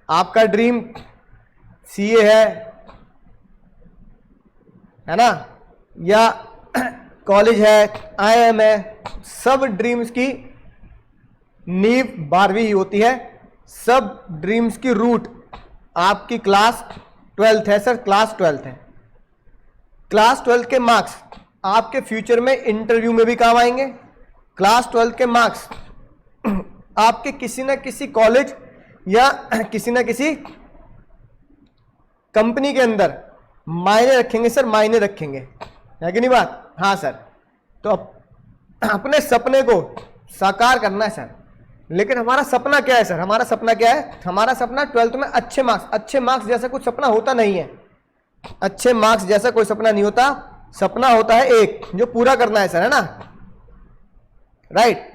आपका dream CA है ना, या कॉलेज है, आईआईएम है, सब ड्रीम्स की नींव 12वीं ही होती है। सब ड्रीम्स की रूट आपकी क्लास 12th है सर, क्लास 12th है। क्लास 12th के मार्क्स आपके फ्यूचर में इंटरव्यू में भी काम आएंगे। क्लास 12th के मार्क्स आपके किसी ना किसी कॉलेज या किसी ना किसी कंपनी के अंदर मायने रखेंगे सर, मायने रखेंगे, है कि नहीं बात? हाँ सर। तो अपने सपने को साकार करना है सर। लेकिन हमारा सपना क्या है सर? हमारा सपना क्या है? हमारा सपना 12th में अच्छे मार्क्स। अच्छे मार्क्स जैसा कुछ सपना होता नहीं है। अच्छे मार्क्स जैसा कोई सपना नहीं होता। सपना होता है एक जो पूरा करना है सर, है ना, राइट।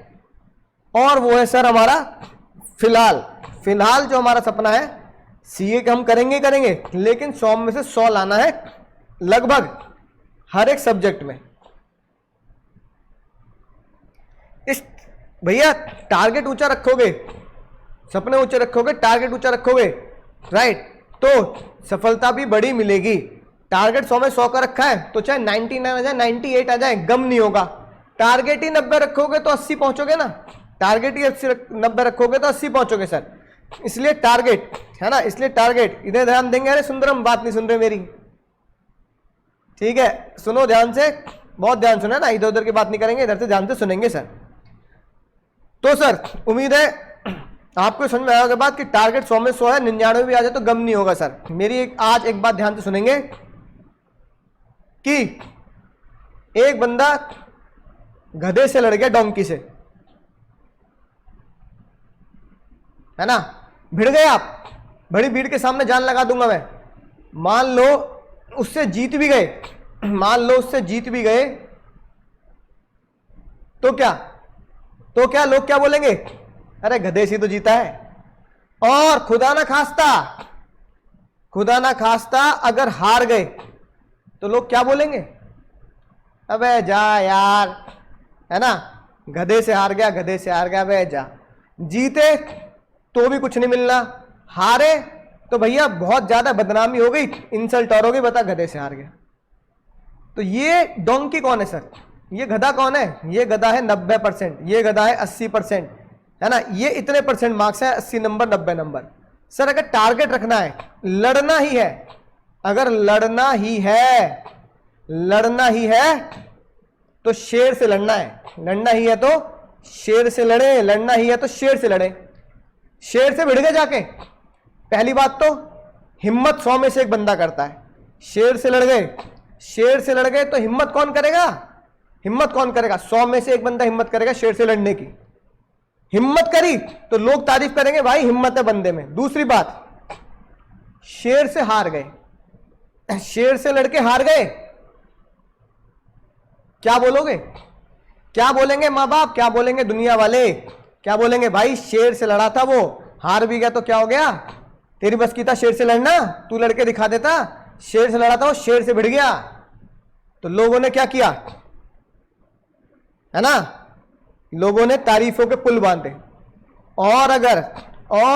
और वो है सर हमारा फिलहाल जो हमारा सपना है सीए का हम करेंगे, लेकिन 100 में से 100 लाना है लगभग हर एक सब्जेक्ट में। इस भैया टारगेट ऊंचा रखोगे, सपने ऊंचे रखोगे, टारगेट ऊंचा रखोगे, राइट, तो सफलता भी बड़ी मिलेगी। टारगेट 100 में 100 का रखा है तो चाहे 99 आ जाए, 98 आ जाए, गम नहीं होगा। टारगेट ही 90 रखोगे तो 80 पहुंचोगे ना। टारगेट ही 90 रखोगे तो 80 पहुंचोगे सर। इसलिए टारगेट है ना, इसलिए टारगेट इधर ध्यान देंगे। अरे सुंदरम, बात नहीं सुन रहे मेरी, ठीक है, सुनो ध्यान से, बहुत ध्यान सुना ना, इधर उधर की बात नहीं करेंगे, इधर से ध्यान से सुनेंगे सर। तो सर उम्मीद है आपको समझ में आया होगा बात कि टारगेट 100 में 100 है, 99 भी आ जाए तो गम नहीं होगा सर। मेरी आज एक बात ध्यान से सुनेंगे कि एक बंदा गधे से लड़ गया, डोंकी से, है ना, भिड़ गए आप, बड़ी भीड़ के सामने जान लगा दूंगा मैं। मान लो उससे जीत भी गए, मान लो उससे जीत भी गए, तो क्या लोग क्या बोलेंगे? अरे गधे से तो जीता है। और खुदा ना खास्ता अगर हार गए तो लोग क्या बोलेंगे? अबे जा यार, है ना, गधे से हार गया, अबे जा। जीते तो भी कुछ नहीं मिलना, हारे तो भैया बहुत ज्यादा बदनामी हो गई, इंसल्ट और हो गई, बता गधे से हार गया। तो ये डोंकी कौन है सर? ये गधा कौन है? ये गधा है 90%, ये गधा है 80%, है ना, ये इतने परसेंट मार्क्स है, 80 नंबर 90 नंबर। सर अगर टारगेट रखना है, लड़ना ही है, अगर लड़ना ही है तो शेर से लड़ना है। लड़ना ही है तो शेर से लड़े, लड़ना ही है तो शेर से लड़े। शेर से भिड़ गए जाके, पहली बात तो हिम्मत 100 में से एक बंदा करता है। शेर से लड़ गए तो हिम्मत कौन करेगा? 100 में से एक बंदा हिम्मत करेगा शेर से लड़ने की। हिम्मत करी तो लोग तारीफ करेंगे, भाई हिम्मत है बंदे में। दूसरी बात, शेर से हार गए, शेर से लड़के हार गए, क्या बोलोगे? क्या बोलेंगे माँ बाप, क्या बोलेंगे दुनिया वाले, क्या बोलेंगे? भाई शेर से लड़ा था, वो हार भी गया तो क्या हो गया? तेरी बस की था शेर से लड़ना, तू लड़के दिखा देता। शेर से लड़ा था, वो शेर से भिड़ गया। तो लोगों ने क्या किया, है ना, लोगों ने तारीफों के पुल बांधे। और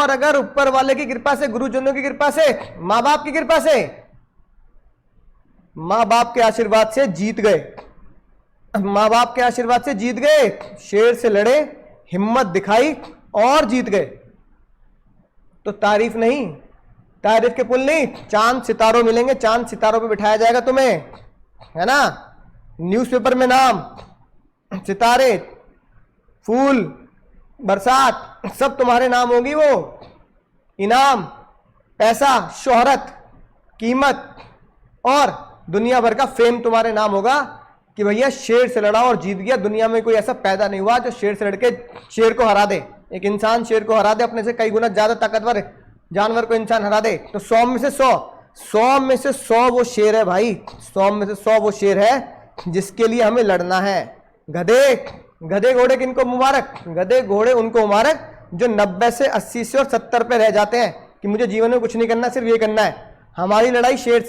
अगर ऊपर वाले की कृपा से, गुरुजनों की कृपा से, माँ बाप की कृपा से, माँ बाप के आशीर्वाद से जीत गए, शेर से लड़े, हिम्मत दिखाई और जीत गए, तो तारीफ नहीं, तारीफ के पुल नहीं, चांद सितारों मिलेंगे, चांद सितारों पे बिठाया जाएगा तुम्हें, है ना, न्यूज़पेपर में नाम, सितारे, फूल, बरसात, सब तुम्हारे नाम होगी। वो इनाम, पैसा, शोहरत, कीमत और दुनिया भर का फेम तुम्हारे नाम होगा कि भैया शेर से लड़ा और जीत गया। दुनिया में कोई ऐसा पैदा नहीं हुआ जो शेर से लड़के शेर को हरा दे। एक इंसान शेर को हरा दे, अपने से कई गुना ज्यादा ताकतवर जानवर को इंसान हरा दे, तो 100 में से 100 वो शेर है भाई, 100 में से 100 वो शेर है जिसके लिए हमें लड़ना है। गधे घोड़े किनको मुबारक? गधे घोड़े उनको मुबारक जो 90 से 80 से और 70 पे रह जाते हैं कि मुझे जीवन में कुछ नहीं करना, सिर्फ ये करना है। हमारी लड़ाई शेर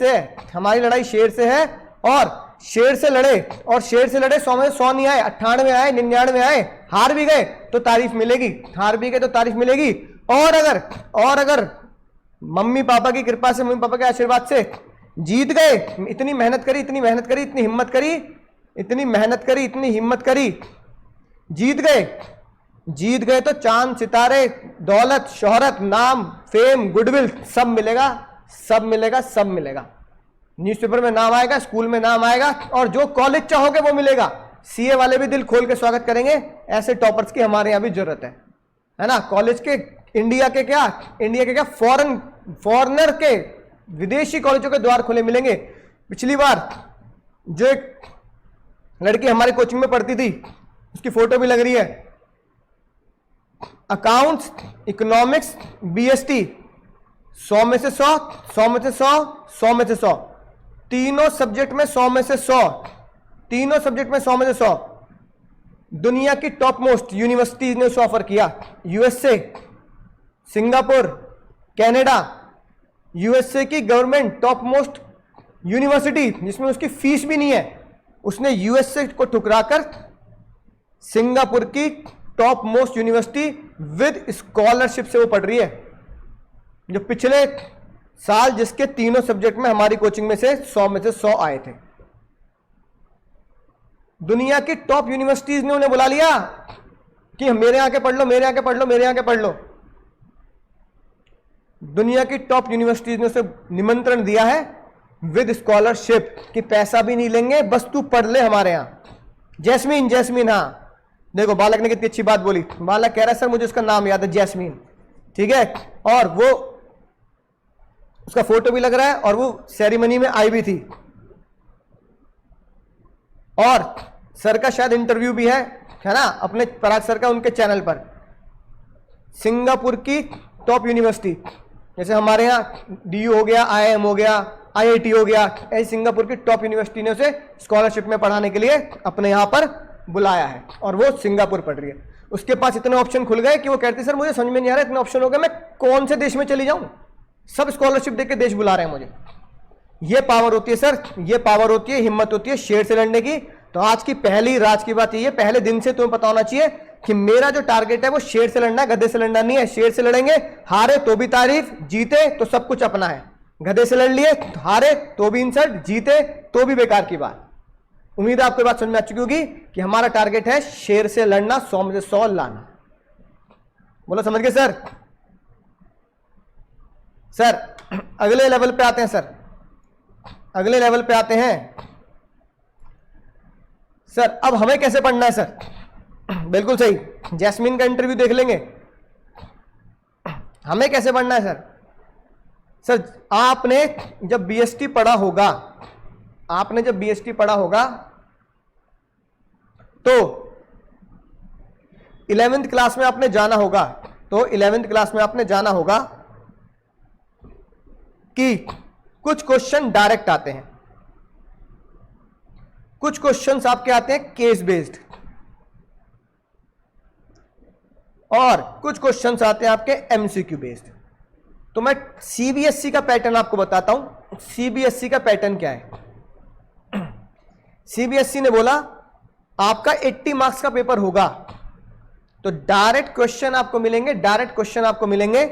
से है, और शेर से लड़े, 100 में 100 नहीं आए, 98 आए, 99 आए, हार भी गए तो तारीफ मिलेगी, और अगर मम्मी पापा की कृपा से, मम्मी पापा के आशीर्वाद से जीत गए। इतनी मेहनत करी, इतनी मेहनत करी, इतनी हिम्मत करी, इतनी मेहनत करी, इतनी हिम्मत करी, जीत गए। जीत गए तो चांद सितारे, दौलत, शोहरत, नाम, फेम, गुडविल सब मिलेगा, सब मिलेगा, सब मिलेगा। न्यूज़पेपर में नाम आएगा, स्कूल में नाम आएगा, और जो कॉलेज चाहोगे वो मिलेगा। सीए वाले भी दिल खोल के स्वागत करेंगे। ऐसे टॉपर्स की हमारे यहां भी जरूरत है ना। कॉलेज के इंडिया के क्या फॉरेनर के, विदेशी कॉलेजों के द्वार खुले मिलेंगे। पिछली बार जो एक लड़की हमारी कोचिंग में पढ़ती थी, उसकी फोटो भी लग रही है, अकाउंट्स, इकोनॉमिक्स, बीएसटी, 100 में से 100, 100 में से 100, 100 में से 100, तीनों सब्जेक्ट में 100 में से 100, तीनों सब्जेक्ट में 100 में से 100। दुनिया की टॉप मोस्ट यूनिवर्सिटीज ने उसे ऑफर किया। यूएसए, सिंगापुर, कनाडा, यूएसए की गवर्नमेंट टॉप मोस्ट यूनिवर्सिटी जिसमें उसकी फीस भी नहीं है, उसने यूएसए को ठुकराकर सिंगापुर की top most university with scholarship से वो पढ़ रही है। जो पिछले साल जिसके तीनों सब्जेक्ट में हमारी कोचिंग में से 100 में से 100 आए थे। दुनिया की टॉप यूनिवर्सिटीज ने उन्हें बुला लिया कि मेरे यहां के पढ़ लो, मेरे यहां के पढ़ लो, मेरे यहां के पढ़ लो। दुनिया की टॉप यूनिवर्सिटीज ने उसे निमंत्रण दिया है विद स्कॉलरशिप कि पैसा भी नहीं लेंगे, बस तू पढ़ ले हमारे यहां। जैस्मीन, जैस्मीन, हाँ देखो बालक ने कितनी अच्छी बात बोली। बालक कह रहा है सर मुझे उसका नाम याद है, जैस्मीन, ठीक है, और वो उसका फोटो भी लग रहा है, और वो सेरेमनी में आई भी थी, और सर का शायद इंटरव्यू भी है ना, अपने पराग सर का उनके चैनल पर। सिंगापुर की टॉप यूनिवर्सिटी, जैसे हमारे यहाँ डीयू हो गया, आईआईएम हो गया, आईआईटी हो गया, ऐसी सिंगापुर की टॉप यूनिवर्सिटी ने उसे स्कॉलरशिप में पढ़ाने के लिए अपने यहाँ पर बुलाया है, और वो सिंगापुर पढ़ रही है। उसके पास इतने ऑप्शन खुल गए कि वो कहती सर मुझे समझ में नहीं आ रहा, इतने ऑप्शन हो गए, मैं कौन से देश में चली जाऊं, सब स्कॉलरशिप देके देश बुला रहे हैं मुझे। ये पावर होती है सर, ये पावर होती है, हिम्मत होती है शेर से लड़ने की। तो आज की पहली राज की बात ये, पहले दिन से तुम्हें पता होना चाहिए कि मेरा जो टारगेट है वो शेर से लड़ना है, गधे से लड़ना नहीं है। शेर से लड़ेंगे, हारे तो भी तारीफ, जीते तो सब कुछ अपना है। गधे से लड़ लिए, हारे तो भी इंसल्ट, जीते तो भी बेकार की बात। उम्मीद है आपको बात समझ में आ चुकी होगी कि हमारा टारगेट है शेर से लड़ना, 100 में से 100 लाना। बोलो समझ गए सर? सर अगले लेवल पे आते हैं, सर अगले लेवल पे आते हैं। सर अब हमें कैसे पढ़ना है सर? बिल्कुल सही, जैस्मीन का इंटरव्यू देख लेंगे। हमें कैसे पढ़ना है सर? सर आपने जब बीएसटी पढ़ा होगा, आपने जब बीएसटी पढ़ा होगा तो 11वीं क्लास में आपने जाना होगा, तो 11वीं क्लास में आपने जाना होगा कि कुछ क्वेश्चन डायरेक्ट आते हैं, कुछ क्वेश्चंस आपके आते हैं केस बेस्ड, और कुछ क्वेश्चंस आते हैं आपके एमसीक्यू बेस्ड। तो मैं सीबीएसई का पैटर्न आपको बताता हूं। सीबीएसई का पैटर्न क्या है? सीबीएसई ने बोला आपका 80 मार्क्स का पेपर होगा, तो डायरेक्ट क्वेश्चन आपको मिलेंगे, डायरेक्ट क्वेश्चन आपको मिलेंगे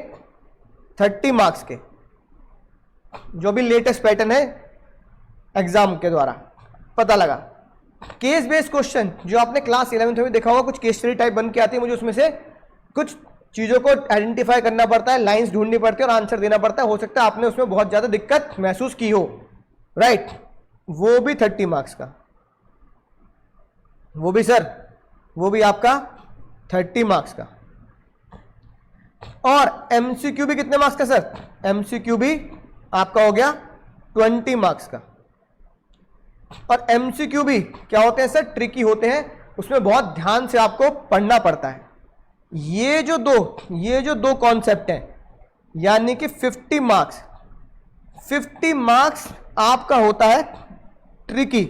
30 मार्क्स के, जो भी लेटेस्ट पैटर्न है एग्जाम के द्वारा पता लगा। केस बेस्ड क्वेश्चन जो आपने क्लास 11th में देखा होगा, कुछ केस स्टडी टाइप बन के आती है, मुझे उसमें से कुछ चीजों को आइडेंटिफाई करना पड़ता है, लाइंस ढूंढनी पड़ती है और आंसर देना पड़ता है। हो सकता है आपने उसमें बहुत ज्यादा दिक्कत महसूस की हो, राइट? वो भी 30 मार्क्स का, वो भी सर, वो भी आपका 30 मार्क्स का। और एमसीक्यू भी कितने मार्क्स का सर? एमसीक्यू भी आपका हो गया 20 मार्क्स का। और एमसीक्यू भी क्या होते हैं सर? ट्रिकी होते हैं, उसमें बहुत ध्यान से आपको पढ़ना पड़ता है। ये जो दो कॉन्सेप्ट हैं, यानी कि 50 मार्क्स आपका होता है ट्रिकी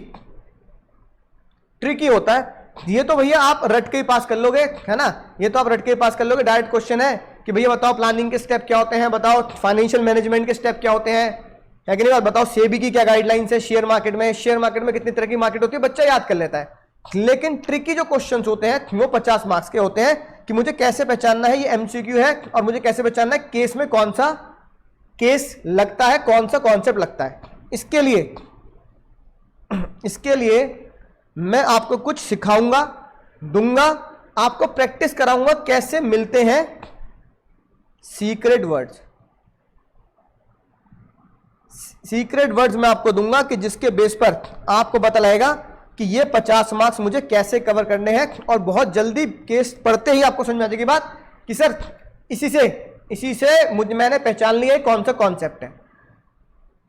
होता है। ये तो भैया आप रट के ही पास कर लोगे, है ना, ये तो आप रट के ही पास कर लोगे। डायरेक्ट क्वेश्चन है कि भैया बताओ प्लानिंग के स्टेप क्या होते हैं, बताओ फाइनेंशियल मैनेजमेंट के स्टेप क्या होते हैं, है कि नहीं बात, बताओ सेबी की क्या गाइडलाइंस है, शेयर मार्केट में कितनी तरह की मार्केट होती है, बच्चा याद कर लेता है। लेकिन ट्रिकी जो क्वेश्चंस होते हैं वो 50 मार्क्स के होते हैं कि मुझे कैसे पहचानना है ये एमसीक्यू है, और मुझे कैसे पहचानना है केस में कौन सा केस लगता है, कौन सा कॉन्सेप्ट लगता है। इसके लिए मैं आपको कुछ सिखाऊंगा, दूंगा, आपको प्रैक्टिस कराऊंगा कैसे मिलते हैं सीक्रेट वर्ड्स। सीक्रेट वर्ड्स मैं आपको दूंगा कि जिसके बेस पर आपको पता लगेगा कि ये 50 मार्क्स मुझे कैसे कवर करने हैं, और बहुत जल्दी केस पढ़ते ही आपको समझ में आ जाएगी बात कि सर इसी से मैंने पहचान लिया है कौन सा कॉन्सेप्ट है।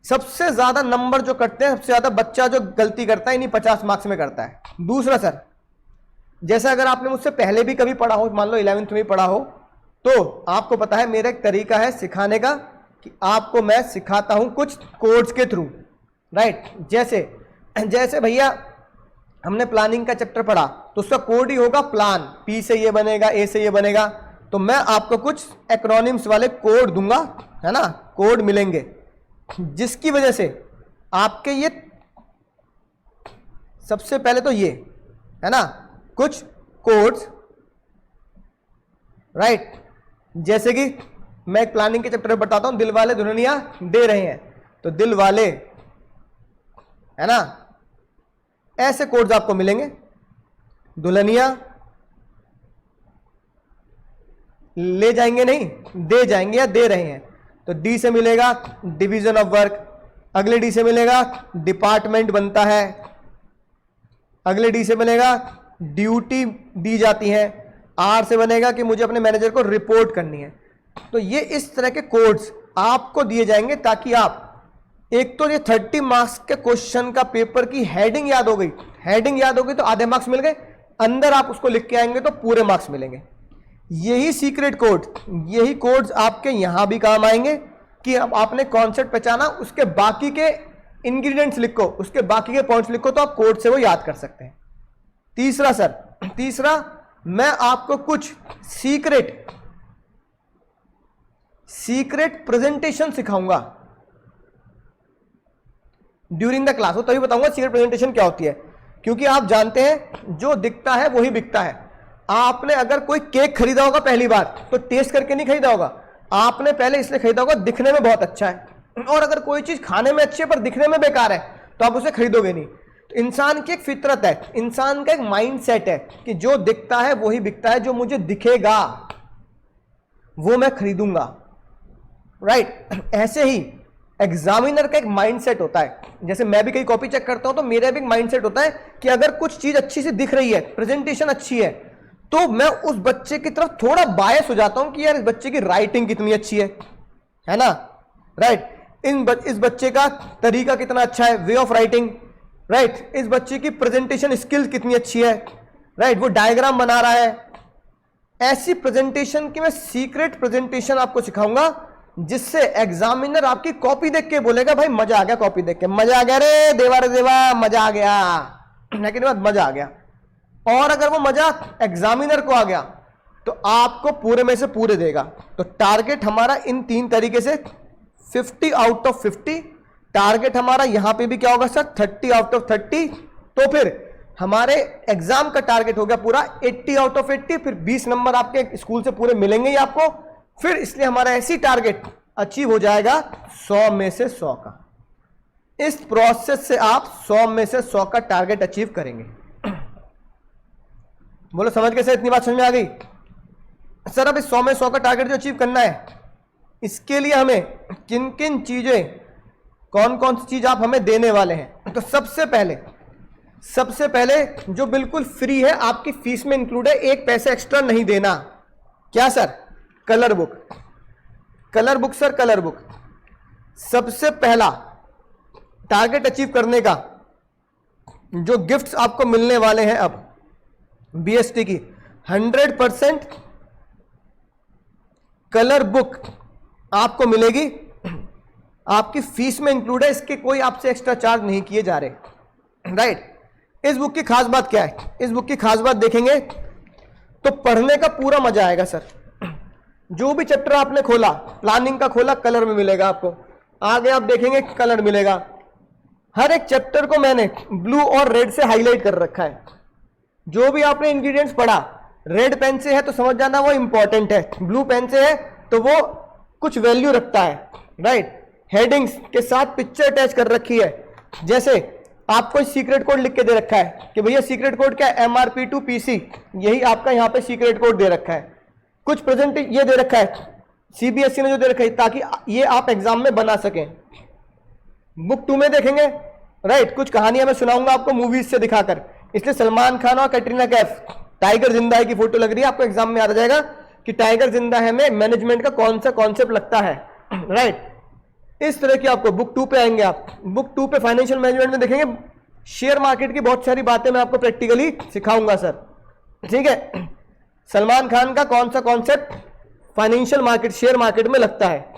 सबसे ज्यादा नंबर जो करते हैं, सबसे ज्यादा बच्चा जो गलती करता है इन्हीं 50 मार्क्स में करता है। दूसरा सर, जैसा अगर आपने मुझसे पहले भी कभी पढ़ा हो, मान लो 11th में पढ़ा हो, तो आपको पता है मेरा एक तरीका है सिखाने का कि आपको मैं सिखाता हूं कुछ कोड्स के थ्रू, राइट। जैसे भैया हमने प्लानिंग का चैप्टर पढ़ा तो उसका कोड ही होगा प्लान, पी से ये बनेगा, ए से ये बनेगा, तो मैं आपको कुछ एक्रोनिम्स वाले कोड दूंगा, है ना, कोड मिलेंगे, जिसकी वजह से आपके ये सबसे पहले तो ये है ना कुछ कोड्स, राइट। जैसे कि मैं एक प्लानिंग के चैप्टर में बताता हूं, दिल वाले दुल्हनिया दे रहे हैं, तो दिल वाले, है ना, ऐसे कोड्स आपको मिलेंगे। दुल्हनिया ले जाएंगे नहीं, दे जाएंगे या दे रहे हैं, तो डी से मिलेगा डिवीजन ऑफ वर्क, अगले डी से मिलेगा डिपार्टमेंट बनता है, अगले डी से मिलेगा ड्यूटी दी जाती है, आर से बनेगा कि मुझे अपने मैनेजर को रिपोर्ट करनी है। तो ये इस तरह के कोड्स आपको दिए जाएंगे ताकि आप, एक तो ये 30 मार्क्स के क्वेश्चन का पेपर की हेडिंग याद हो गई, हेडिंग याद हो गई तो आधे मार्क्स मिल गए, अंदर आप उसको लिख के आएंगे तो पूरे मार्क्स मिलेंगे। यही सीक्रेट कोड, यही कोड्स आपके यहां भी काम आएंगे कि अब आपने कॉन्सेप्ट पहचाना, उसके बाकी के इंग्रेडिएंट्स लिखो, उसके बाकी के पॉइंट्स लिखो, तो आप कोड से वो याद कर सकते हैं। तीसरा सर, तीसरा मैं आपको कुछ सीक्रेट प्रेजेंटेशन सिखाऊंगा ड्यूरिंग द क्लास। वो तभी बताऊंगा सीक्रेट प्रेजेंटेशन क्या होती है, क्योंकि आप जानते हैं जो दिखता है वही बिकता है। आपने अगर कोई केक खरीदा होगा पहली बार तो टेस्ट करके नहीं खरीदा होगा, आपने पहले इसलिए खरीदा होगा दिखने में बहुत अच्छा है, और अगर कोई चीज खाने में अच्छी है पर दिखने में बेकार है तो आप उसे खरीदोगे नहीं। तो इंसान की एक फितरत है, इंसान का एक माइंडसेट है कि जो दिखता है वही बिकता है, जो मुझे दिखेगा वो मैं खरीदूंगा, राइट। ऐसे ही एग्जामिनर का एक माइंडसेट होता है, जैसे मैं भी कई कॉपी चेक करता हूं तो मेरा भी एक माइंडसेट होता है कि अगर कुछ चीज अच्छी से दिख रही है, प्रेजेंटेशन अच्छी है, तो मैं उस बच्चे की तरफ थोड़ा बायस हो जाता हूं कि यार इस बच्चे की राइटिंग कितनी अच्छी है ना, राइट। इस बच्चे का तरीका कितना अच्छा है, वे ऑफ राइटिंग, राइट। इस बच्चे की प्रेजेंटेशन स्किल कितनी अच्छी है, राइट, वो डायग्राम बना रहा है। ऐसी प्रेजेंटेशन की मैं सीक्रेट प्रेजेंटेशन आपको सिखाऊंगा जिससे एग्जामिनर आपकी कॉपी देख के बोलेगा भाई मजा आ गया, कॉपी देख के मजा आ गया, रे देवा रे देवा मजा आ गया, लेकिन बाद मजा आ गया। और अगर वो मजा एग्जामिनर को आ गया तो आपको पूरे में से पूरे देगा। तो टारगेट हमारा इन 3 तरीके से 50 आउट ऑफ 50, टारगेट हमारा यहां पे भी क्या होगा सर 30 आउट ऑफ 30, तो फिर हमारे एग्जाम का टारगेट हो गया पूरा 80 आउट ऑफ 80, फिर 20 नंबर आपके स्कूल से पूरे मिलेंगे ही आपको, फिर इसलिए हमारा ऐसी टारगेट अचीव हो जाएगा 100 में से 100 का। इस प्रोसेस से आप 100 में से 100 का टारगेट अचीव करेंगे। बोलो समझ के सर, इतनी बात समझ में आ गई? सर अब इस 100 में 100 का टारगेट जो अचीव करना है, इसके लिए हमें किन किन चीजें, कौन कौन सी चीज आप हमें देने वाले हैं? तो सबसे पहले जो बिल्कुल फ्री है, आपकी फीस में इंक्लूड है, 1 पैसा एक्स्ट्रा नहीं देना। क्या sir? Colour book. Colour book sir, colour book. सबसे पहला टारगेट अचीव करने का जो गिफ्ट्स आपको मिलने वाले हैं अब बीएसटी की 100% कलर बुक आपको मिलेगी, आपकी फीस में इंक्लूड है, इसके कोई आपसे एक्स्ट्रा चार्ज नहीं किए जा रहे, राइट। इस बुक की खास बात क्या है? इस बुक की खास बात देखेंगे तो पढ़ने का पूरा मजा आएगा सर। जो भी चैप्टर आपने खोला, प्लानिंग का खोला, कलर में मिलेगा आपको, आगे आप देखेंगे कलर मिलेगा। हर एक चैप्टर को मैंने ब्लू और रेड से हाईलाइट कर रखा है। जो भी आपने इंग्रेडिएंट्स पढ़ा, रेड पेन से है तो समझ जाना वो इंपॉर्टेंट है, ब्लू पेन से है तो वो कुछ वैल्यू रखता है, राइट। हेडिंग्स के साथ पिक्चर अटैच कर रखी है। जैसे आपको सीक्रेट कोड लिख के दे रखा है कि भैया सीक्रेट कोड क्या है, MRP टू PC, यही आपका यहां पे सीक्रेट कोड दे रखा है। कुछ प्रेजेंट ये दे रखा है CBSE ने जो दे रखा है, ताकि ये आप एग्जाम में बना सकें। बुक 2 में देखेंगे, राइट, कुछ कहानियां मैं सुनाऊंगा आपको मूवीज से दिखाकर। इसलिए सलमान खान और कैटरीना कैफ, टाइगर जिंदा है की फोटो लग रही है, आपको एग्जाम में याद आ जाएगा कि टाइगर जिंदा है में मैनेजमेंट का कौन सा कॉन्सेप्ट लगता है, राइट। इस तरह की आपको बुक 2 पे आएंगे आप। बुक 2 पे फाइनेंशियल मैनेजमेंट में देखेंगे शेयर मार्केट की बहुत सारी बातें मैं आपको प्रैक्टिकली सिखाऊंगा सर, ठीक है। सलमान खान का कौन सा concept financial market, share market में लगता है,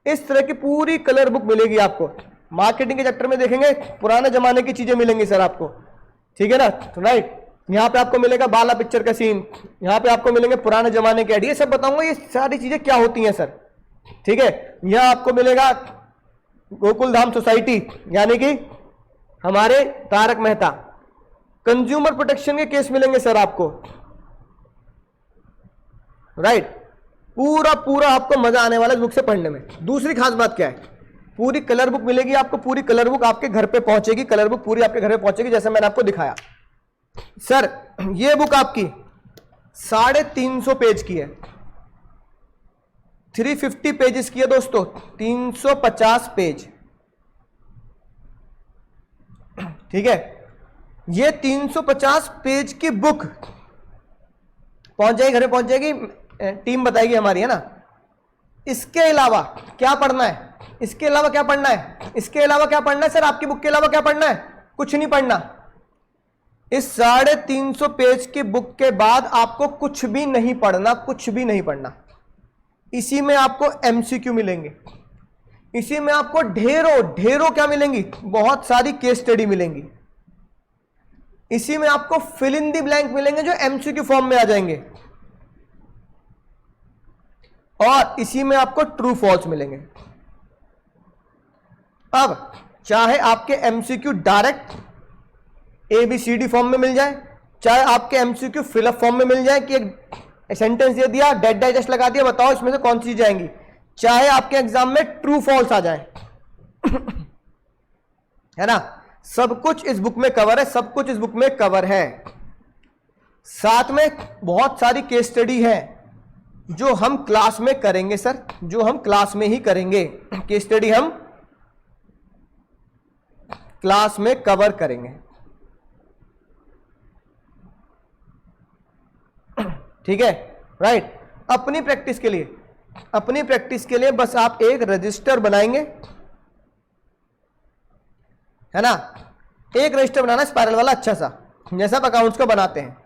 इस तरह की पूरी कलर बुक मिलेगी आपको। मार्केटिंग के चैप्टर में देखेंगे पुराने जमाने की चीजें मिलेंगी सर आपको, ठीक है ना, राइट। यहां पे आपको मिलेगा बाला पिक्चर का सीन, यहां पे आपको मिलेंगे पुराने जमाने के आइडिया, सब बताऊंगा ये सारी चीजें क्या होती हैं सर, ठीक है। यहां आपको मिलेगा गोकुल धाम सोसाइटी, यानी कि हमारे तारक मेहता। कंज्यूमर प्रोटेक्शन के केस मिलेंगे सर आपको, राइट। पूरा पूरा आपको मजा आने वाला है बुक से पढ़ने में। दूसरी खास बात क्या है, पूरी कलर बुक मिलेगी आपको, पूरी कलर बुक आपके घर पे पहुंचेगी, कलर बुक पूरी आपके घर पे पहुंचेगी, जैसे मैंने आपको दिखाया। सर ये बुक आपकी 350 पेज की है, 350 पेजेस की है दोस्तों, 350 पेज, ठीक है। ये 350 पेज की बुक पहुंच जाएगी, घर में पहुंच जाएगी, टीम बताएगी हमारी, है ना। इसके अलावा क्या पढ़ना है, इसके अलावा क्या पढ़ना है, इसके अलावा क्या पढ़ना है सर, आपकी बुक के अलावा क्या पढ़ना है, कुछ नहीं पढ़ना। इस 350 पेज की बुक के बाद आपको कुछ भी नहीं पढ़ना, कुछ भी नहीं पढ़ना। इसी में आपको MCQ मिलेंगे, इसी में आपको ढेरों ढेरों क्या मिलेंगी, बहुत सारी केस स्टडी मिलेंगी। इसी में आपको फिल इन द ब्लैंक मिलेंगे जो MCQ फॉर्म में आ जाएंगे, और इसी में आपको ट्रू फॉल्स मिलेंगे। अब चाहे आपके MCQ डायरेक्ट ABCD फॉर्म में मिल जाए, चाहे आपके MCQ फिलअप फॉर्म में मिल जाए कि एक सेंटेंस दे दिया, डेट डाइजेस्ट लगा दिया, बताओ इसमें से कौन सी चीज आएंगी, चाहे आपके एग्जाम में ट्रू फॉल्स आ जाए है ना, सब कुछ इस बुक में कवर है, सब कुछ इस बुक में कवर है। साथ में बहुत सारी केस स्टडी है जो हम क्लास में करेंगे सर, जो हम क्लास में ही करेंगे, केस स्टडी हम क्लास में कवर करेंगे, ठीक है, राइट। अपनी प्रैक्टिस के लिए, अपनी प्रैक्टिस के लिए बस आप एक रजिस्टर बनाएंगे, है ना, एक रजिस्टर बनाना है स्पाइरल वाला, अच्छा सा, जैसा आप अकाउंट्स का बनाते हैं,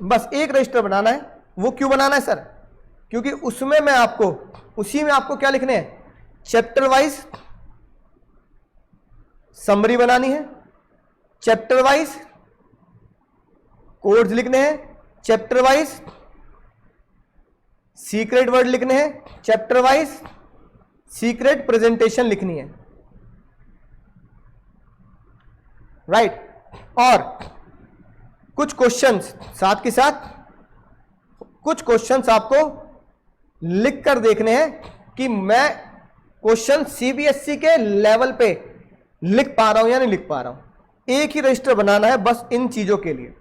बस एक रजिस्टर बनाना है। वो क्यों बनाना है सर, क्योंकि उसमें मैं आपको, उसी में आपको क्या लिखने हैं, चैप्टर वाइज समरी बनानी है, चैप्टर वाइज कोड्स लिखने हैं, चैप्टर वाइज सीक्रेट वर्ड लिखने हैं, चैप्टर वाइज सीक्रेट प्रेजेंटेशन लिखनी है, राइट। और कुछ क्वेश्चंस साथ के साथ, कुछ क्वेश्चंस आपको लिख कर देखने हैं कि मैं क्वेश्चन CBSE के लेवल पे लिख पा रहा हूं या नहीं लिख पा रहा हूं। एक ही रजिस्टर बनाना है बस इन चीजों के लिए,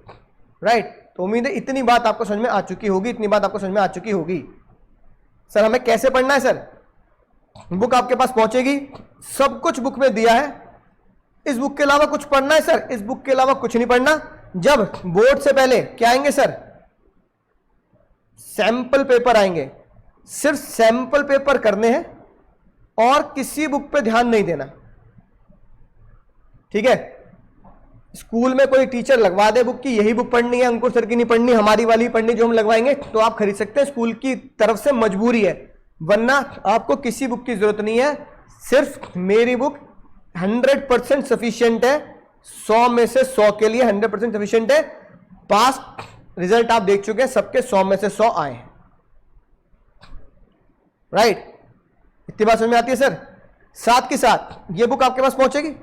राइट। तो उम्मीद है इतनी बात आपको समझ में आ चुकी होगी, इतनी बात आपको समझ में आ चुकी होगी। सर हमें कैसे पढ़ना है सर, बुक आपके पास पहुंचेगी, सब कुछ बुक में दिया है, इस बुक के अलावा कुछ पढ़ना है सर, इस बुक के अलावा कुछ नहीं पढ़ना। जब बोर्ड से पहले क्या आएंगे सर, सैंपल पेपर आएंगे, सिर्फ सैंपल पेपर करने हैं और किसी बुक पे ध्यान नहीं देना, ठीक है। स्कूल में कोई टीचर लगवा दे बुक की, यही बुक पढ़नी है, अंकुर सर की नहीं पढ़नी, हमारी वाली पढ़नी जो हम लगवाएंगे, तो आप खरीद सकते हैं, स्कूल की तरफ से मजबूरी है, वरना आपको किसी बुक की जरूरत नहीं है। सिर्फ मेरी बुक 100% सफिशिएंट है, 100 में से 100 के लिए 100% सफिशिएंट है। पास रिजल्ट आप देख चुके हैं, सबके 100 में से 100 आए हैं, राइट। इतनी बात समझ में आती है सर। साथ के साथ ये बुक आपके पास पहुंचेगी,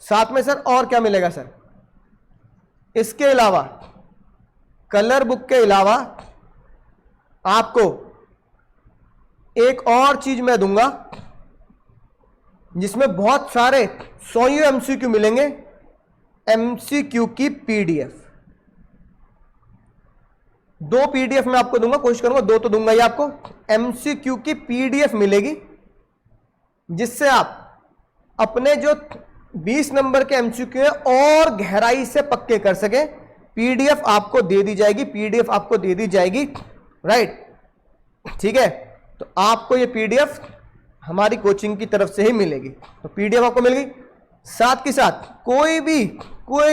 साथ में सर और क्या मिलेगा सर, इसके अलावा कलर बुक के अलावा आपको एक और चीज मैं दूंगा, जिसमें बहुत सारे 100 एमसीक्यू मिलेंगे, एमसीक्यू की पीडीएफ। 2 पीडीएफ मैं आपको दूंगा, कोशिश करूंगा 2 तो दूंगा ही आपको। एमसीक्यू की पीडीएफ मिलेगी जिससे आप अपने जो 20 नंबर के एमसीक्यू है और गहराई से पक्के कर सके। पीडीएफ आपको दे दी जाएगी, पीडीएफ आपको दे दी जाएगी, राइट, ठीक है। तो आपको ये पीडीएफ हमारी कोचिंग की तरफ से ही मिलेगी। तो पीडीएफ आपको मिल गई, साथ के साथ कोई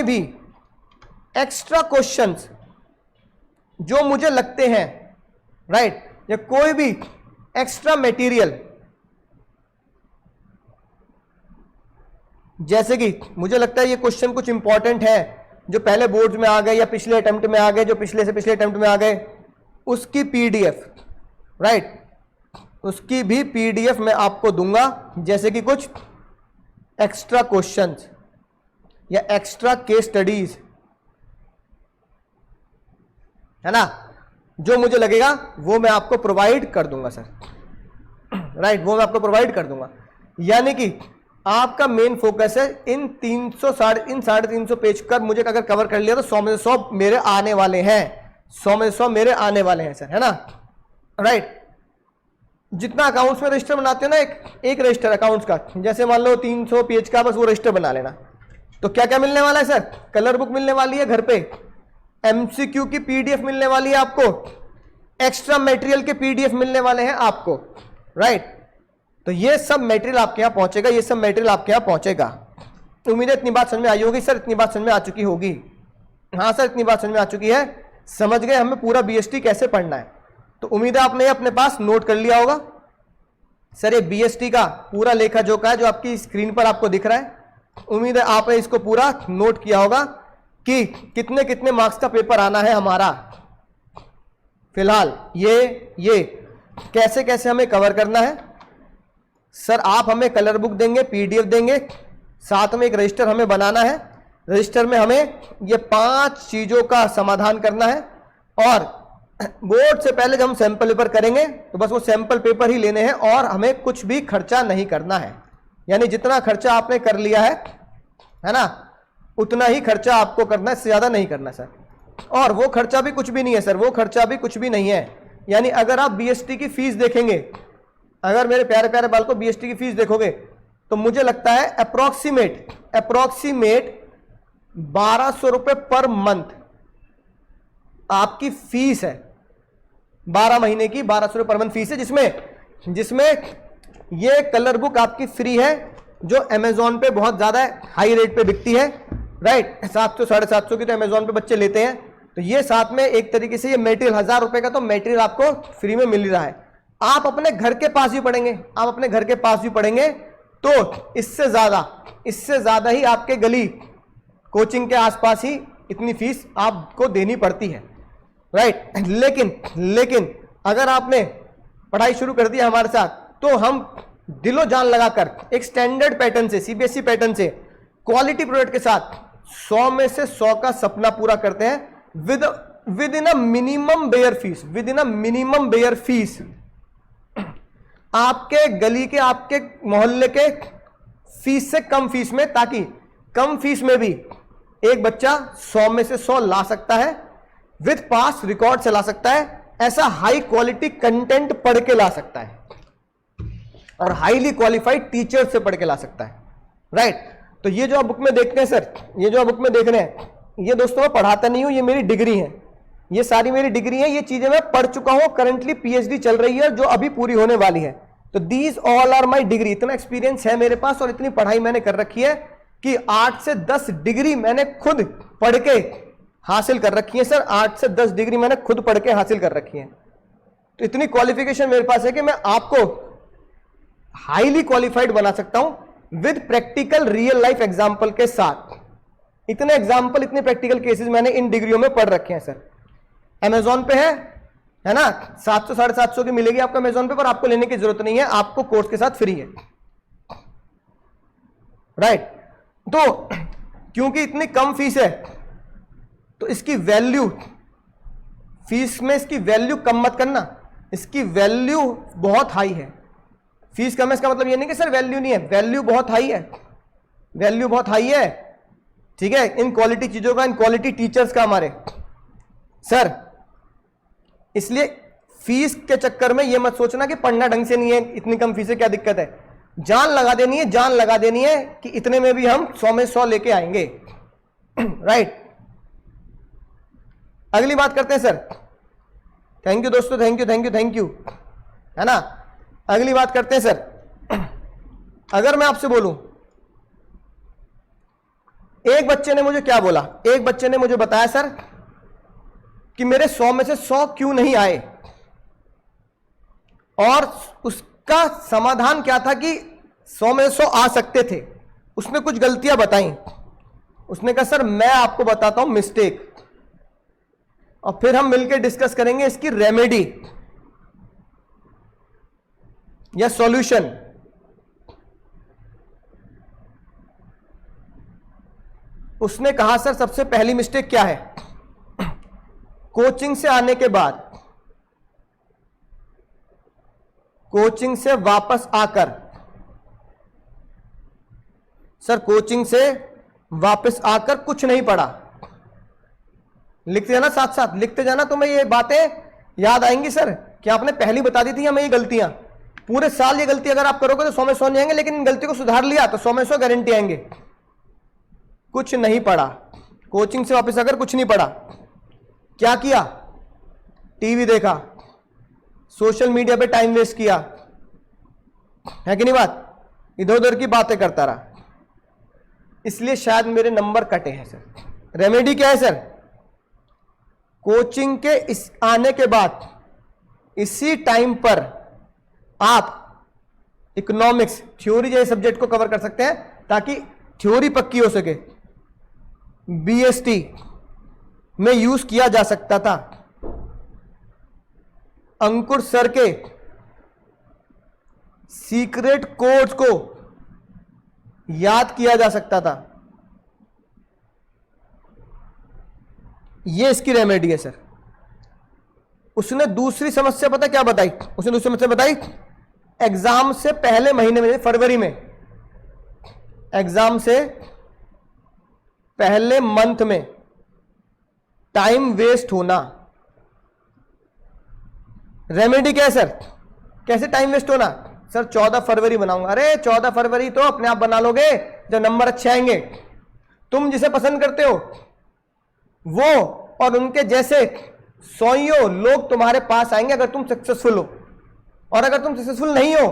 भी एक्स्ट्रा क्वेश्चंस जो मुझे लगते हैं, राइट, या कोई भी एक्स्ट्रा मटेरियल, जैसे कि मुझे लगता है ये क्वेश्चन कुछ इंपॉर्टेंट है जो पहले बोर्ड में आ गए या पिछले अटेम्प्ट में आ गए, जो पिछले से पिछले अटेम्प्ट में आ गए, उसकी पीडीएफ, राइट, उसकी भी पीडीएफ मैं आपको दूंगा। जैसे कि कुछ एक्स्ट्रा क्वेश्चंस या एक्स्ट्रा केस स्टडीज, है ना, जो मुझे लगेगा वो मैं आपको प्रोवाइड कर दूंगा सर, राइट, वो मैं आपको प्रोवाइड कर दूंगा। यानी कि आपका मेन फोकस है इन 350 पेज का मुझे अगर कवर कर लिया तो 100 में से 100 मेरे आने वाले हैं, 100 में से 100 मेरे आने वाले हैं सर, है ना, राइट। जितना अकाउंट्स में रजिस्टर बनाते हो ना, एक रजिस्टर अकाउंट्स का, जैसे मान लो 300 पेज का, बस वो रजिस्टर बना लेना। तो क्या क्या मिलने वाला है सर? कलर बुक मिलने वाली है घर पे, एमसीक्यू की पीडीएफ मिलने वाली है आपको, एक्स्ट्रा मटेरियल के पीडीएफ मिलने वाले हैं आपको, राइट। तो ये सब मटेरियल आपके यहां पहुंचेगा, ये सब मटेरियल आपके यहां पहुंचेगा। उम्मीद है इतनी बात समझ में आई होगी सर, इतनी बात समझ में आ चुकी होगी। हाँ सर, इतनी बात समझ में आ चुकी है, समझ गए हमें पूरा बीएसटी कैसे पढ़ना है। तो उम्मीद है आपने अपने पास नोट कर लिया होगा। सर ये बीएसटी का पूरा लेखा जोखा है जो आपकी स्क्रीन पर आपको दिख रहा है, उम्मीद है आपने इसको पूरा नोट किया होगा कि कितने कितने मार्क्स का पेपर आना है हमारा। फिलहाल ये कैसे कैसे हमें कवर करना है। सर आप हमें कलर बुक देंगे, पीडीएफ देंगे, साथ में एक रजिस्टर हमें बनाना है। रजिस्टर में हमें ये 5 चीजों का समाधान करना है और बोर्ड से पहले जब हम सैंपल पेपर करेंगे तो बस वो सैंपल पेपर ही लेने हैं और हमें कुछ भी खर्चा नहीं करना है। यानी जितना खर्चा आपने कर लिया है ना, उतना ही खर्चा आपको करना है, इससे ज्यादा नहीं करना सर। और वो खर्चा भी कुछ भी नहीं है सर, वो खर्चा भी कुछ भी नहीं है। यानी अगर आप बीएसटी की फीस देखेंगे, अगर मेरे प्यारे प्यारे बाल को बीएसटी की फीस देखोगे तो मुझे लगता है अप्रोक्सीमेट 1200 रुपए पर मंथ आपकी फीस है। 12 महीने की 1200 रुपए पर मंथ फीस है, जिसमें ये कलर बुक आपकी फ्री है जो अमेजोन पे बहुत ज्यादा हाई रेट पे बिकती है, राइट। 700 750 की तो अमेजोन पे बच्चे लेते हैं। तो ये साथ में एक तरीके से ये मटेरियल 1000 रुपए का तो मटेरियल आपको फ्री में मिल रहा है। आप अपने घर के पास भी पढ़ेंगे, आप अपने घर के पास भी पढ़ेंगे तो इससे ज्यादा ही आपके गली कोचिंग के आसपास ही इतनी फीस आपको देनी पड़ती है, राइट। लेकिन अगर आपने पढ़ाई शुरू कर दी हमारे साथ तो हम दिलो जान लगाकर एक स्टैंडर्ड पैटर्न से, सीबीएसई पैटर्न से, क्वालिटी प्रोडक्ट के साथ 100 में से 100 का सपना पूरा करते हैं within a minimum bare fees. आपके गली के, आपके मोहल्ले के फीस से कम फीस में, ताकि कम फीस में भी एक बच्चा 100 में से 100 ला सकता है, विद पास रिकॉर्ड से ला सकता है, ऐसा हाई क्वालिटी कंटेंट पढ़ के ला सकता है और हाईली क्वालिफाइड टीचर से पढ़ के ला सकता है, राइट। तो ये जो आप बुक में देखते हैं सर, ये जो आप बुक में देख रहे हैं, ये दोस्तों मैं पढ़ाता नहीं हूं, ये मेरी डिग्री है, ये सारी मेरी डिग्री है, ये चीजें मैं पढ़ चुका हूं। करंटली पीएचडी चल रही है जो अभी पूरी होने वाली है। तो these all are my degree. इतना एक्सपीरियंस है मेरे पास और इतनी पढ़ाई मैंने कर रखी है कि 8 से 10 डिग्री मैंने खुद पढ़ के हासिल कर रखी है सर। 8 से 10 डिग्री मैंने खुद पढ़ के हासिल कर रखी है। तो इतनी क्वालिफिकेशन मेरे पास है कि मैं आपको हाईली क्वालिफाइड बना सकता हूं with practical real life example के साथ। इतने एग्जाम्पल, इतने प्रैक्टिकल केसेस मैंने इन डिग्रियों में पढ़ रखे हैं सर। अमेजोन पे है ना, 700 750 की मिलेगी आपको अमेजोन पे, पर आपको लेने की जरूरत नहीं है, आपको कोर्स के साथ फ्री है, राइट। तो क्योंकि इतनी कम फीस है तो इसकी वैल्यू, फीस में इसकी वैल्यू कम मत करना, इसकी वैल्यू बहुत हाई है। फीस कम है इसका मतलब ये नहीं कि सर वैल्यू नहीं है, वैल्यू बहुत हाई है, वैल्यू बहुत हाई है, ठीक है, इन क्वालिटी चीजों का, इन क्वालिटी टीचर्स का हमारे सर। इसलिए फीस के चक्कर में ये मत सोचना कि पढ़ना ढंग से नहीं है, इतनी कम फीस है क्या दिक्कत है, जान लगा देनी है, जान लगा देनी है कि इतने में भी हम 100 में 100 लेके आएंगे। राइट, अगली बात करते हैं सर। थैंक यू दोस्तों, thank you thank you thank you, है ना। अगली बात करते हैं सर। अगर मैं आपसे बोलूं, एक बच्चे ने मुझे क्या बोला, एक बच्चे ने मुझे बताया सर कि मेरे 100 में से 100 क्यों नहीं आए, और उसका समाधान क्या था कि 100 में 100 आ सकते थे। उसने कुछ गलतियां बताई, उसने कहा सर मैं आपको बताता हूं मिस्टेक, और फिर हम मिलकर डिस्कस करेंगे इसकी रेमेडी या सॉल्यूशन। उसने कहा सर सबसे पहली मिस्टेक क्या है, कोचिंग से आने के बाद, कोचिंग से वापस आकर, सर कोचिंग से वापस आकर कुछ नहीं पढ़ा। लिखते जाना, साथ साथ लिखते जाना, तुम्हें ये बातें याद आएंगी सर कि आपने पहली बता दी थी हमें ये गलतियां। पूरे साल ये गलती अगर आप करोगे तो 100 में 100 नहीं आएंगे, लेकिन इन गलती को सुधार लिया तो 100 में 100 गारंटी आएंगे। कुछ नहीं पढ़ा, कोचिंग से वापस आकर कुछ नहीं पढ़ा, क्या किया, टीवी देखा, सोशल मीडिया पे टाइम वेस्ट किया, है कि नहीं बात, इधर उधर की बातें करता रहा, इसलिए शायद मेरे नंबर कटे हैं सर। रेमेडी क्या है सर, कोचिंग के इस आने के बाद इसी टाइम पर आप इकोनॉमिक्स थ्योरी जैसे सब्जेक्ट को कवर कर सकते हैं, ताकि थ्योरी पक्की हो सके। बीएसटी में यूज किया जा सकता था, अंकुर सर के सीक्रेट कोड्स को याद किया जा सकता था। ये इसकी रेमेडी है सर। उसने दूसरी समस्या पता क्या बताई, उसने दूसरी समस्या बताई, एग्जाम से पहले महीने में, फरवरी में, एग्जाम से पहले मंथ में टाइम वेस्ट होना। रेमेडी क्या है सर, कैसे टाइम वेस्ट होना, सर 14 फरवरी बनाऊंगा। अरे 14 फरवरी तो अपने आप बना लोगे जब नंबर अच्छे आएंगे। तुम जिसे पसंद करते हो वो और उनके जैसे सौयों लोग तुम्हारे पास आएंगे अगर तुम सक्सेसफुल हो, और अगर तुम सक्सेसफुल नहीं हो,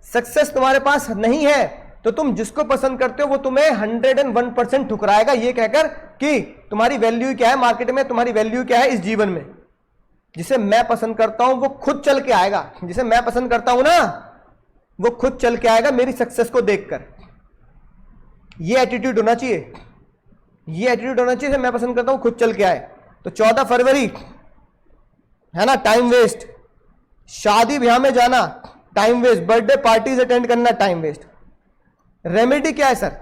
सक्सेस तुम्हारे पास नहीं है, तो तुम जिसको पसंद करते हो वो तुम्हें 101% ठुकराएगा, ये कहकर कि तुम्हारी वैल्यू क्या है मार्केट में, तुम्हारी वैल्यू क्या है इस जीवन में। जिसे मैं पसंद करता हूं वो खुद चल के आएगा, जिसे मैं पसंद करता हूं ना वो खुद चल के आएगा मेरी सक्सेस को देखकर। ये एटीट्यूड होना चाहिए, ये एटीट्यूड होना चाहिए, मैं पसंद करता हूं खुद चल के आए। तो 14 फरवरी है ना, टाइम वेस्ट, शादी ब्याह में जाना time waste, birthday parties attend करना टाइम वेस्ट। रेमेडी क्या है सर,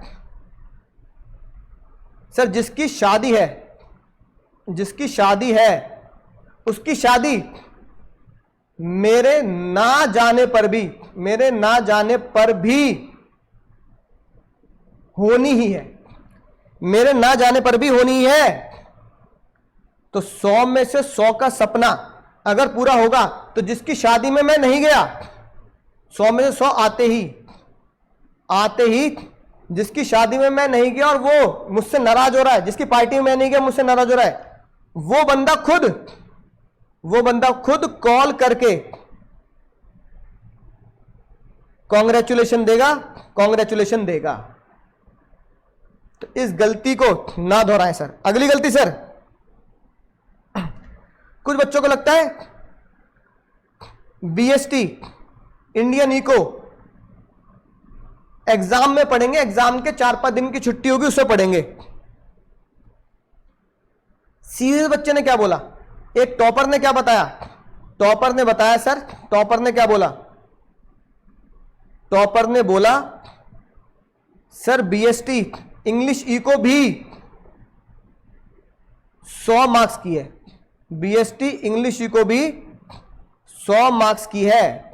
सर जिसकी शादी है, जिसकी शादी है उसकी शादी मेरे ना जाने पर भी, मेरे ना जाने पर भी होनी ही है, मेरे ना जाने पर भी होनी ही है। तो 100 में से 100 का सपना अगर पूरा होगा तो जिसकी शादी में मैं नहीं गया, 100 में से 100 आते ही जिसकी शादी में मैं नहीं गया और वो मुझसे नाराज हो रहा है, जिसकी पार्टी में मैं नहीं गया मुझसे नाराज हो रहा है, वो बंदा खुद कॉल करके कांग्रेचुलेशन देगा, कांग्रेचुलेशन देगा। तो इस गलती को ना दोहराएं सर। अगली गलती सर, कुछ बच्चों को लगता है बीएसटी इंडियन इको एग्जाम में पढ़ेंगे, एग्जाम के 4-5 दिन की छुट्टी होगी उससे पढ़ेंगे। सीरियस बच्चे ने क्या बोला, एक टॉपर ने क्या बताया, टॉपर ने बताया सर, टॉपर ने क्या बोला, टॉपर ने बोला सर बीएसटी इंग्लिश इको भी 100 मार्क्स की है, बीएसटी इंग्लिश इको भी 100 मार्क्स की है।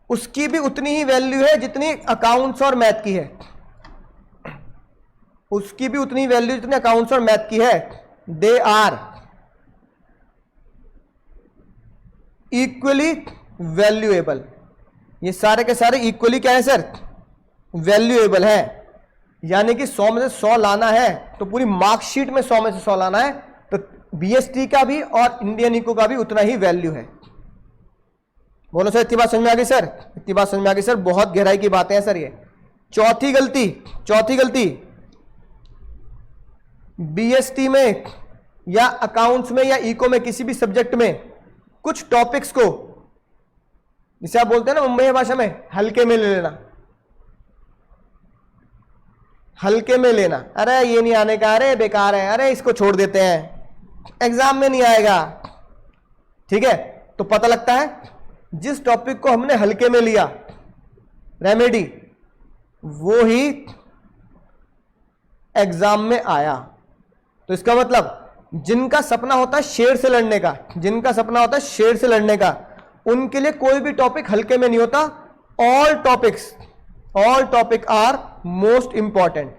उसकी भी उतनी ही वैल्यू है जितनी अकाउंट्स और मैथ की है, उसकी भी उतनी वैल्यू जितनी अकाउंट्स और मैथ की है। They are equally valuable. ये सारे के सारे इक्वली क्या है सर? वैल्यूएबल है। यानी कि 100 में से 100 लाना है तो पूरी मार्कशीट में 100 में से 100 लाना है, तो बीएसटी का भी और इंडियन इको का भी उतना ही वैल्यू है। बोलो सर, इतनी बात समझ में आ गई सर? इतनी बात समझ में आ गई सर? बहुत गहराई की बातें हैं सर ये। चौथी गलती बीएसटी में या अकाउंट्स में या इको में किसी भी सब्जेक्ट में कुछ टॉपिक्स को, जिसे आप बोलते हैं ना मुंबई भाषा में, हल्के में ले लेना। हल्के में लेना, अरे ये नहीं आने का, अरे बेकार है, अरे इसको छोड़ देते हैं, एग्जाम में नहीं आएगा। ठीक है, तो पता लगता है जिस टॉपिक को हमने हल्के में लिया रेमेडी, वो ही एग्जाम में आया। तो इसका मतलब जिनका सपना होता है शेर से लड़ने का, जिनका सपना होता है शेर से लड़ने का, उनके लिए कोई भी टॉपिक हल्के में नहीं होता। All topic are most important.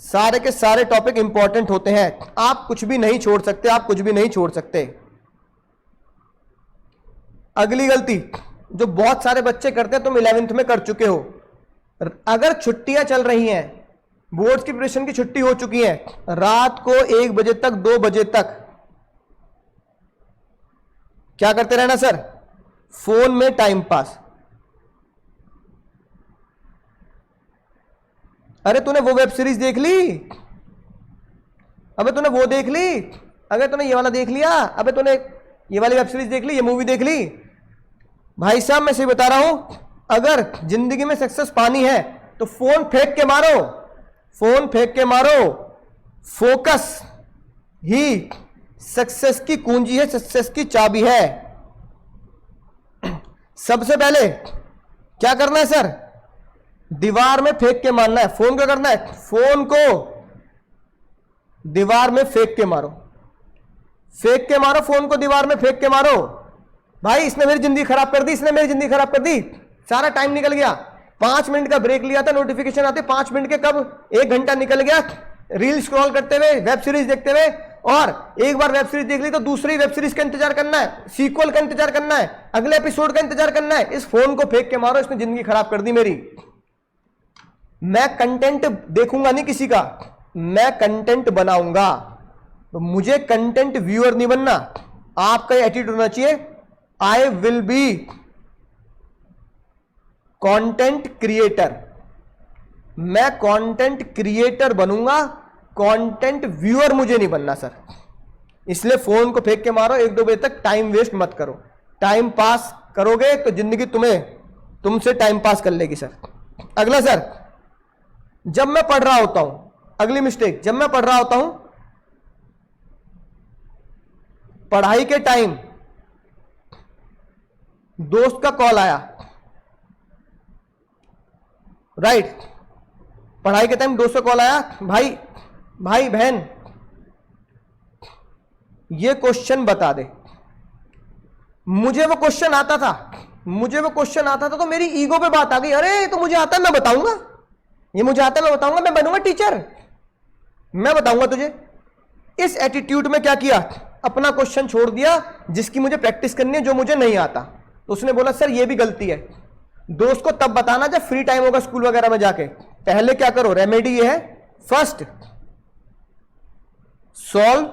सारे के सारे टॉपिक इंपॉर्टेंट होते हैं, आप कुछ भी नहीं छोड़ सकते, आप कुछ भी नहीं छोड़ सकते। अगली गलती जो बहुत सारे बच्चे करते हैं, तुम 11th में कर चुके हो, अगर छुट्टियां चल रही हैं, बोर्ड्स की प्रिपरेशन की छुट्टी हो चुकी है, रात को 1 बजे तक 2 बजे तक क्या करते रहना सर? फोन में टाइम पास। अरे तूने वो वेब सीरीज देख ली, अबे तूने वो देख ली, अगर तूने ये वाला देख लिया, अबे तूने ये वाली वेब सीरीज देख ली, ये मूवी देख ली। भाई साहब मैं सही बता रहा हूं, अगर जिंदगी में सक्सेस पानी है तो फोन फेंक के मारो, फोन फेंक के मारो। फोकस ही सक्सेस की कुंजी है, सक्सेस की चाबी है। सबसे पहले क्या करना है सर? दीवार में फेंक के मारना है। फोन को करना है, फोन को दीवार में फेंक के मारो, फेंक के मारो, फोन को दीवार में फेंक के मारो। भाई इसने मेरी जिंदगी खराब कर दी, इसने मेरी जिंदगी खराब कर दी, सारा टाइम निकल गया। 5 मिनट का ब्रेक लिया था, नोटिफिकेशन आते 5 मिनट के, कब 1 घंटा निकल गया रील स्क्रॉल करते हुए, वेब सीरीज देखते हुए। और एक बार वेब सीरीज देख ली तो दूसरी वेब सीरीज का इंतजार करना है, सीक्वल का इंतजार करना है, अगले एपिसोड का इंतजार करना है। इस फोन को फेंक के मारो, इसने जिंदगी खराब कर दी मेरी। मैं कंटेंट देखूंगा नहीं किसी का, मैं कंटेंट बनाऊंगा। तो मुझे कंटेंट व्यूअर नहीं बनना। आपका एटीट्यूड होना चाहिए, I will be content creator. मैं कंटेंट क्रिएटर बनूंगा, कंटेंट व्यूअर मुझे नहीं बनना सर। इसलिए फोन को फेंक के मारो, 1-2 बजे तक टाइम वेस्ट मत करो। टाइम पास करोगे तो जिंदगी तुमसे टाइम पास कर लेगी सर। अगला सर, जब मैं पढ़ रहा होता हूं, अगली मिस्टेक, जब मैं पढ़ रहा होता हूं, पढ़ाई के टाइम दोस्त का कॉल आया, राइट, पढ़ाई के टाइम दोस्त का कॉल आया, भाई बहन ये क्वेश्चन बता दे। मुझे वो क्वेश्चन आता था, तो मेरी ईगो पे बात आ गई, अरे तो मुझे आता है, मैं बताऊंगा, ये मुझे आता है, मैं बताऊंगा, मैं बनूंगा टीचर, मैं बताऊंगा तुझे। इस एटीट्यूड में क्या किया, अपना क्वेश्चन छोड़ दिया जिसकी मुझे प्रैक्टिस करनी है, जो मुझे नहीं आता। तो उसने बोला सर ये भी गलती है, दोस्त को तब बताना जब फ्री टाइम होगा स्कूल वगैरह में जाके। पहले क्या करो, रेमेडी ये है, first solve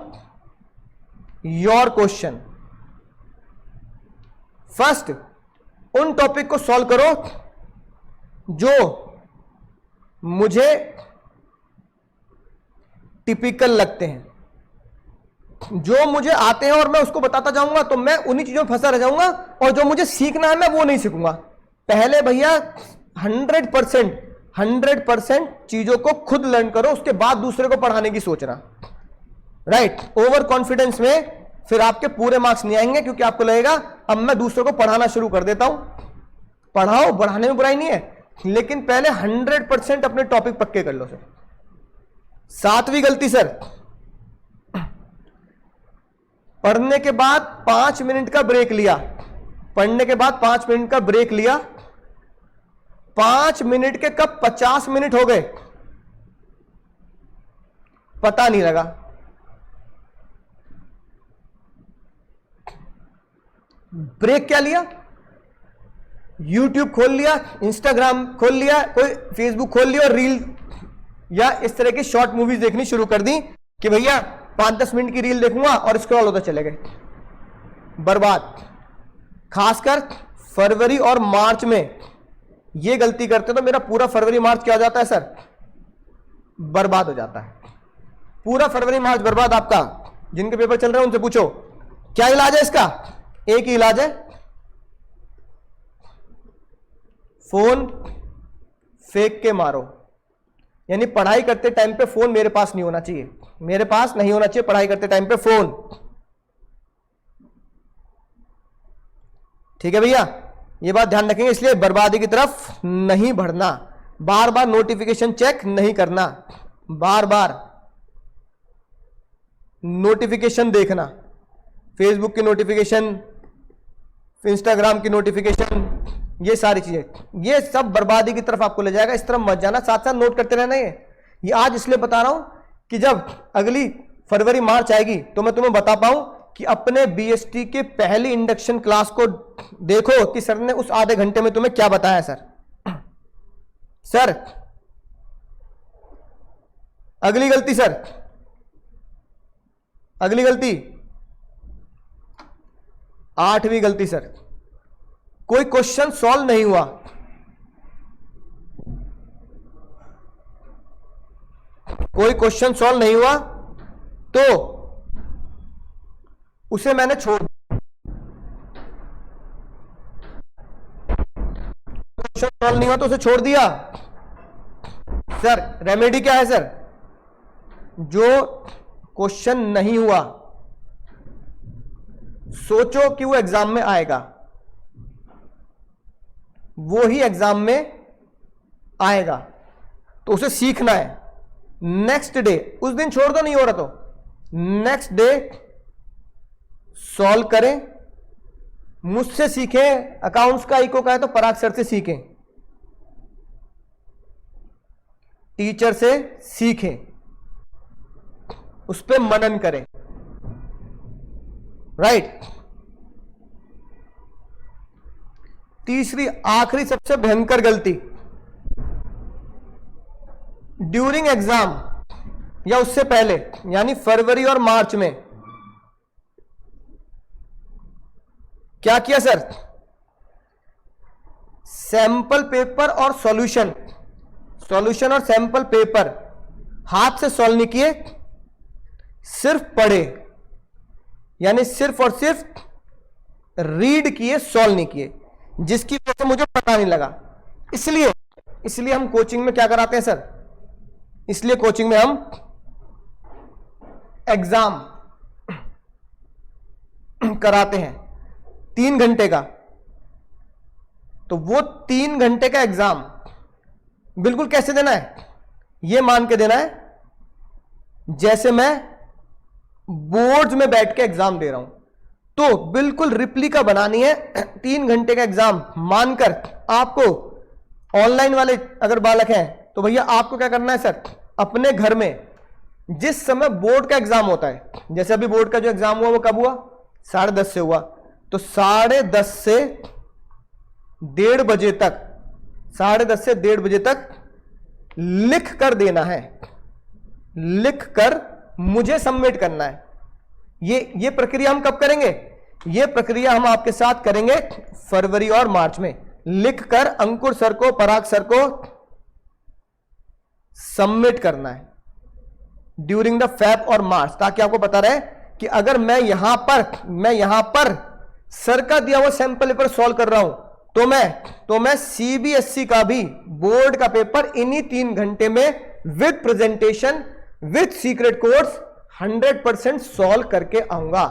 your question. First उन टॉपिक को सॉल्व करो जो मुझे टिपिकल लगते हैं, जो मुझे आते हैं और मैं उसको बताता जाऊंगा तो मैं उन्हीं चीजों में फंसा रह जाऊंगा, और जो मुझे सीखना है मैं वो नहीं सीखूंगा। पहले भैया 100% चीजों को खुद लर्न करो, उसके बाद दूसरे को पढ़ाने की सोचना, राइट। ओवर कॉन्फिडेंस में फिर आपके पूरे मार्क्स नहीं आएंगे, क्योंकि आपको लगेगा अब मैं दूसरों को पढ़ाना शुरू कर देता हूं। पढ़ाओ, बढ़ाने में बुराई नहीं है, लेकिन पहले 100% अपने टॉपिक पक्के कर लो सर। 7वीं गलती सर, पढ़ने के बाद 5 मिनट का ब्रेक लिया, पढ़ने के बाद 5 मिनट का ब्रेक लिया 5 मिनट के कब 50 मिनट हो गए, पता नहीं लगा। ब्रेक क्या लिया, यूट्यूब खोल लिया, इंस्टाग्राम खोल लिया, कोई फेसबुक खोल लिया और रील या इस तरह की शॉर्ट मूवीज देखनी शुरू कर दी कि भैया 5-10 मिनट की रील देखूंगा और स्क्रॉल होता चले गए। बर्बाद। खासकर फरवरी और मार्च में ये गलती करते तो मेरा पूरा फरवरी मार्च क्या हो जाता है सर, बर्बाद हो जाता है। पूरा फरवरी मार्च बर्बाद आपका। जिनके पेपर चल रहे हैं उनसे पूछो क्या इलाज है इसका, एक ही इलाज है, फोन फेंक के मारो। यानी पढ़ाई करते टाइम पे फोन मेरे पास नहीं होना चाहिए, मेरे पास नहीं होना चाहिए पढ़ाई करते टाइम पे फोन। ठीक है भैया, ये बात ध्यान रखेंगे। इसलिए बर्बादी की तरफ नहीं बढ़ना, बार बार नोटिफिकेशन चेक नहीं करना, बार बार नोटिफिकेशन देखना, फेसबुक की नोटिफिकेशन, इंस्टाग्राम की नोटिफिकेशन, ये सारी चीजें, ये सब बर्बादी की तरफ आपको ले जाएगा। इस तरफ मत जाना, साथ साथ नोट करते रहना। ये आज इसलिए बता रहा हूं कि जब अगली फरवरी मार्च आएगी तो मैं तुम्हें बता पाऊं कि अपने बीएसटी के पहली इंडक्शन क्लास को देखो कि सर ने उस आधे घंटे में तुम्हें क्या बताया। सर अगली गलती, सर अगली गलती, 8वीं गलती सर, कोई क्वेश्चन सॉल्व नहीं हुआ, कोई क्वेश्चन सॉल्व नहीं हुआ तो उसे मैंने छोड़, क्वेश्चन सॉल्व नहीं हुआ तो उसे छोड़ दिया। सर रेमेडी क्या है सर, जो क्वेश्चन नहीं हुआ सोचो कि वो एग्जाम में आएगा, वो ही एग्जाम में आएगा, तो उसे सीखना है। नेक्स्ट डे, उस दिन छोड़ दो नहीं हो रहा तो नेक्स्ट डे सॉल्व करें, मुझसे सीखें। अकाउंट्स का इको का है तो पराग सर से सीखें, टीचर से सीखें, उस पर मनन करें। राइट। तीसरी आखिरी सबसे भयंकर गलती, ड्यूरिंग एग्जाम या उससे पहले यानी फरवरी और मार्च में क्या किया सर, सैंपल पेपर और सॉल्यूशन, सॉल्यूशन और सैंपल पेपर हाथ से सॉल्व नहीं किए, सिर्फ पढ़े, यानी सिर्फ और सिर्फ रीड किए, सॉल्व नहीं किए, जिसकी वजह से मुझे पता नहीं लगा। इसलिए हम कोचिंग में क्या कराते हैं सर, इसलिए कोचिंग में हम एग्जाम कराते हैं 3 घंटे का। तो वो 3 घंटे का एग्जाम बिल्कुल कैसे देना है, ये मान के देना है जैसे मैं बोर्ड्स में बैठ के एग्जाम दे रहा हूं। तो बिल्कुल रिप्लिका बनानी है 3 घंटे का एग्जाम मानकर। आपको ऑनलाइन वाले अगर बालक हैं तो भैया आपको क्या करना है सर, अपने घर में जिस समय बोर्ड का एग्जाम होता है, जैसे अभी बोर्ड का जो एग्जाम हुआ वो कब हुआ, 10:30 से हुआ, तो 10:30 से 1:30 बजे तक, 10:30 से 1:30 बजे तक लिख कर देना है, लिख कर मुझे सबमिट करना है। ये प्रक्रिया हम कब करेंगे, ये प्रक्रिया हम आपके साथ करेंगे फरवरी और मार्च में। लिखकर अंकुर सर को, पराग सर को सबमिट करना है ड्यूरिंग द फेब और मार्च, ताकि आपको पता रहे कि अगर मैं यहां पर सर का दिया हुआ सैंपल पेपर सॉल्व कर रहा हूं तो मैं सीबीएसई का भी बोर्ड का पेपर इन्हीं 3 घंटे में with presentation with secret codes 100% solve करके आऊंगा।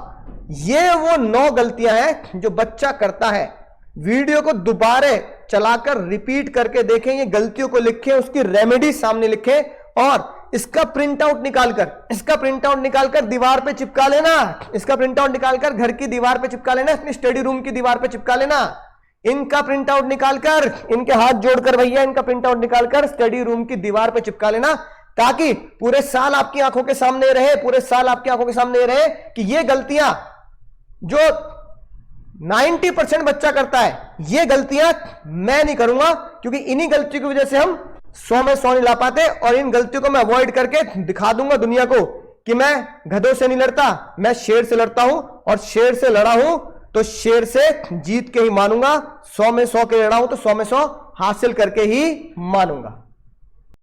ये वो 9 गलतियां हैं जो बच्चा करता है। वीडियो को दोबारा चलाकर रिपीट करके देखें, ये गलतियों को लिखें, उसकी रेमेडी सामने लिखें और इसका प्रिंट आउट निकालकर दीवार पे चिपका लेना, इसका प्रिंट आउट निकालकर घर की दीवार पे चिपका लेना, अपनी स्टडी रूम की दीवार पे चिपका लेना। इनका प्रिंट आउट निकालकर, इनके हाथ जोड़कर भैया इनका प्रिंट आउट निकालकर स्टडी रूम की दीवार पे चिपका लेना, ताकि पूरे साल आपकी आंखों के सामने रहे, पूरे साल आपकी आंखों के सामने रहे कि ये गलतियां जो 90% बच्चा करता है, ये गलतियां मैं नहीं करूंगा, क्योंकि इन्हीं गलतियों की वजह से हम 100 में 100 नहीं ला पाते। और इन गलतियों को मैं अवॉइड करके दिखा दूंगा दुनिया को कि मैं गधों से नहीं लड़ता, मैं शेर से लड़ता हूं, और शेर से लड़ा हूं तो शेर से जीत के ही मानूंगा, 100 में 100 के लड़ा हूं तो 100 में 100 हासिल करके ही मानूंगा।